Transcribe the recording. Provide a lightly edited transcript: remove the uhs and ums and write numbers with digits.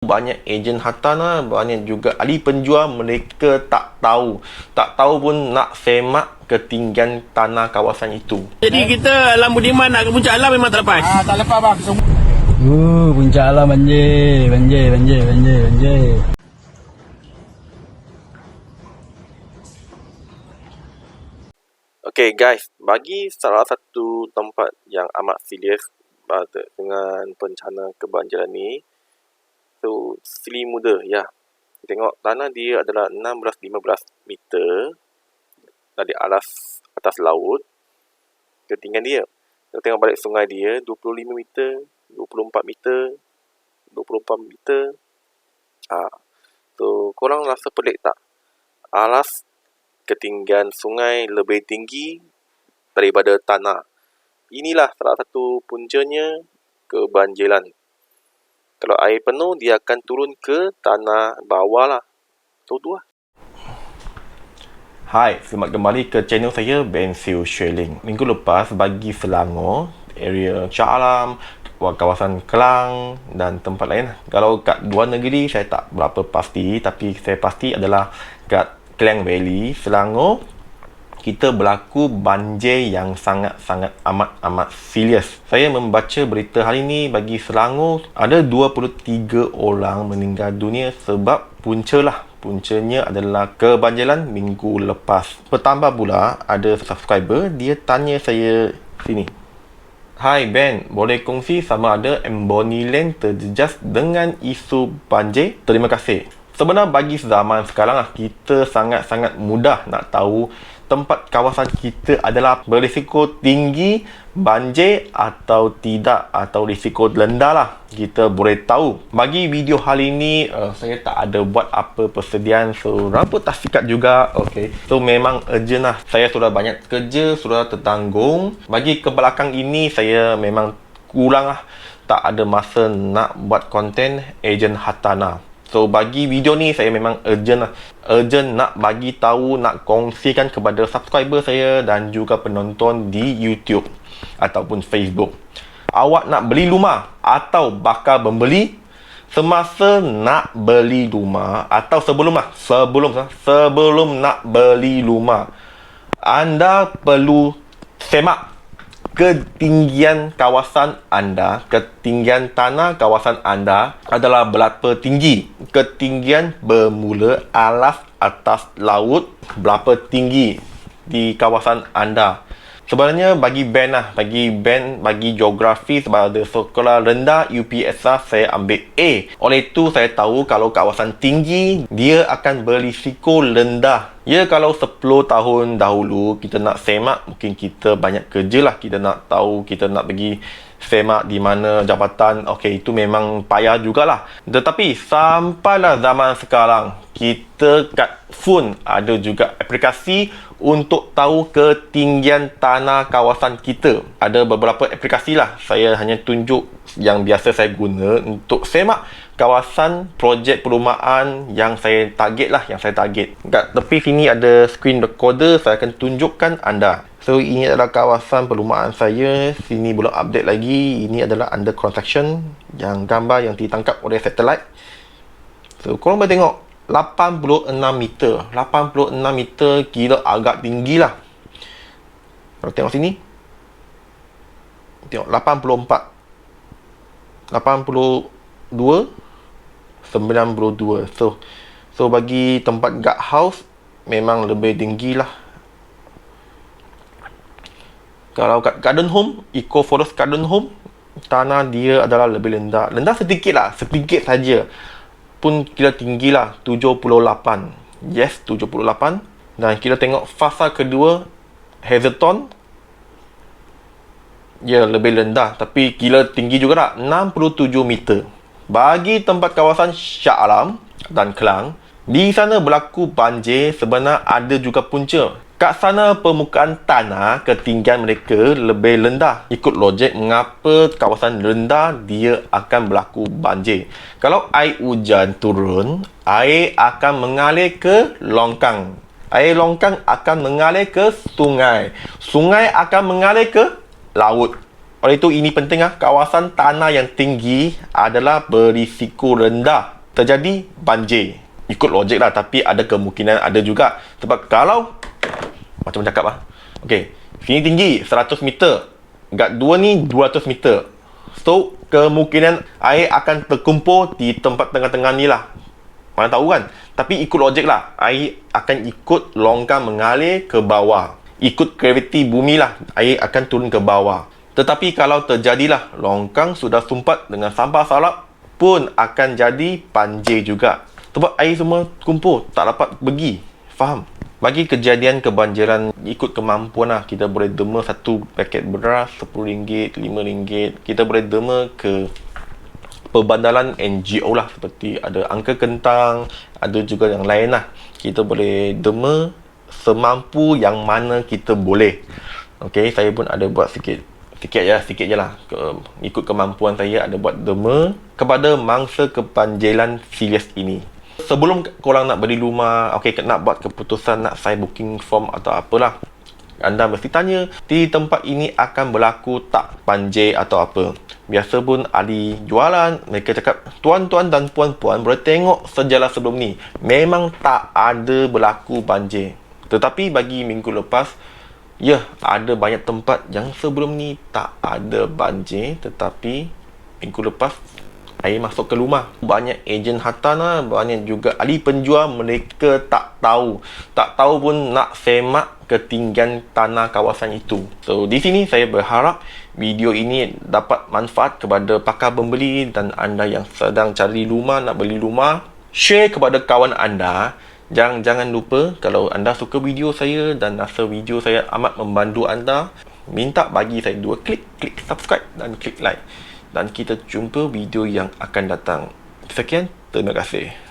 Banyak ejen hartanah, banyak juga ahli penjual, mereka tak tahu pun nak semak ketinggian tanah kawasan itu. Jadi kita Alam Budiman nak ke Puncak Alam memang tak lepas. Tak lepas bang. Puncak Alam banjir. Okay guys, bagi salah satu tempat yang amat serius dengan bencana kebanjiran ni, so Seri Muda ya. Tengok tanah dia adalah 16-15 meter dari atas laut. Ketinggian dia. Kita tengok balik sungai dia 25 meter, 24 meter, 24 meter. So korang rasa pelik tak? Alas ketinggian sungai lebih tinggi daripada tanah. Inilah salah satu puncanya kebanjiran. Kalau air penuh, dia akan turun ke tanah bawah lah. So tu lah. Hai, selamat kembali ke channel saya, Ben Siu Xueling. Minggu lepas bagi Selangor, area Shah Alam, kawasan Kelang dan tempat lain. Kalau kat luar negeri, saya tak berapa pasti. Tapi saya pasti adalah kat Klang Valley, Selangor, kita berlaku banjir yang sangat-sangat amat serius. Saya membaca berita hari ini bagi Selangor, ada 23 orang meninggal dunia sebab puncanya adalah kebanjiran minggu lepas. Bertambah pula, ada subscriber, dia tanya saya sini. Hai Ben, boleh kongsi sama ada Amboni Land terjejas dengan isu banjir? Terima kasih. Sebenarnya bagi zaman sekarang, kita sangat-sangat mudah nak tahu tempat kawasan kita adalah berisiko tinggi banjir atau tidak, atau risiko rendah lah. Kita boleh tahu. Bagi video hari ini, saya tak ada buat apa persediaan, so rambut tak sikat juga. Okay, so memang urgent lah. Saya sudah banyak kerja, sudah tertanggung. Bagi ke belakang ini, saya memang kurang lah, tak ada masa nak buat konten ejen hartanah. So bagi video ni saya memang urgent lah. Urgent nak bagi tahu, nak kongsikan kepada subscriber saya dan juga penonton di YouTube ataupun Facebook. Awak nak beli rumah atau bakal membeli? Semasa nak beli rumah atau sebelum nak beli rumah, anda perlu semak ketinggian kawasan anda, ketinggian tanah kawasan anda adalah berapa tinggi. Ketinggian bermula atas laut, berapa tinggi di kawasan anda. Sebenarnya bagi bagi geografi sebagai sekolah rendah UPSR, saya ambil A. Oleh itu saya tahu kalau kawasan tinggi dia akan berisiko rendah. Ya, kalau 10 tahun dahulu kita nak semak, mungkin kita banyak kerja lah. Kita nak tahu, kita nak pergi semak di mana jabatan. Okey, itu memang payah jugalah. Tetapi sampailah zaman sekarang, kita kat phone ada juga aplikasi untuk tahu ketinggian tanah kawasan kita. Ada beberapa aplikasi lah. Saya hanya tunjuk yang biasa saya guna untuk semak kawasan projek perumahan yang saya target lah, Kat tepi sini ada screen recorder, saya akan tunjukkan anda. So ini adalah kawasan perumahan saya. Sini belum update lagi. Ini adalah under construction, yang gambar yang ditangkap oleh satellite. So korang boleh tengok 86 meter, kira agak tinggi lah. Kalau tengok sini, tengok 84, 82, 92. So bagi tempat guard house memang lebih tinggi lah. Kalau kat garden home, Eco Forest Garden Home, tanah dia adalah lebih rendah sedikit lah, sedikit saja pun kira tinggi lah, 78. Yes, 78. Dan kita tengok fasa kedua Hazelton, ya lebih rendah tapi kira tinggi juga lah, 67 meter. Bagi tempat kawasan Shah Alam dan Kelang, di sana berlaku banjir, sebenarnya ada juga punca. Kat sana permukaan tanah, ketinggian mereka lebih rendah. Ikut logik mengapa kawasan rendah dia akan berlaku banjir. Kalau air hujan turun, air akan mengalir ke longkang. Air longkang akan mengalir ke sungai. Sungai akan mengalir ke laut. Oleh itu, ini penting kawasan tanah yang tinggi adalah berisiko rendah terjadi banjir. Ikut logik lah, tapi ada kemungkinan ada juga. Sebab kalau macam cakap okey, sini tinggi 100 meter, kat 2 ni 200 meter. So, kemungkinan air akan terkumpul di tempat tengah-tengah ni lah. Mana tahu kan? Tapi ikut logik lah, air akan ikut longkang mengalir ke bawah. Ikut graviti bumi lah, air akan turun ke bawah. Tetapi kalau terjadilah longkang sudah sumpat dengan sampah salap, pun akan jadi banjir juga. Sebab air semua kumpul, tak dapat pergi. Faham? Bagi kejadian kebanjiran, ikut kemampuan lah. Kita boleh derma satu paket beras RM10, RM5. Kita boleh derma ke perbandalan NGO lah, seperti ada Angka Kentang, ada juga yang lain lah. Kita boleh derma semampu yang mana kita boleh. Okey, saya pun ada buat sikit je lah. Ikut kemampuan saya ada buat derma kepada mangsa kebanjiran serius ini. Sebelum korang nak beli rumah, okey, nak buat keputusan nak sign booking form atau apalah, anda mesti tanya, di tempat ini akan berlaku tak banjir atau apa. Biasa pun ahli jualan, mereka cakap, tuan-tuan dan puan-puan boleh tengok sejarah sebelum ni, memang tak ada berlaku banjir. Tetapi bagi minggu lepas, ya, ada banyak tempat yang sebelum ni tak ada banjir, tetapi minggu lepas air masuk ke rumah. Banyak ejen hartanah, banyak juga ahli penjual, mereka tak tahu pun nak semak ketinggian tanah kawasan itu. So, di sini saya berharap video ini dapat manfaat kepada pakar pembeli dan anda yang sedang cari rumah, nak beli rumah. Share kepada kawan anda. Jangan lupa, kalau anda suka video saya dan rasa video saya amat membantu anda, minta bagi saya 2 klik subscribe dan klik like. Dan kita jumpa video yang akan datang. Sekian, terima kasih.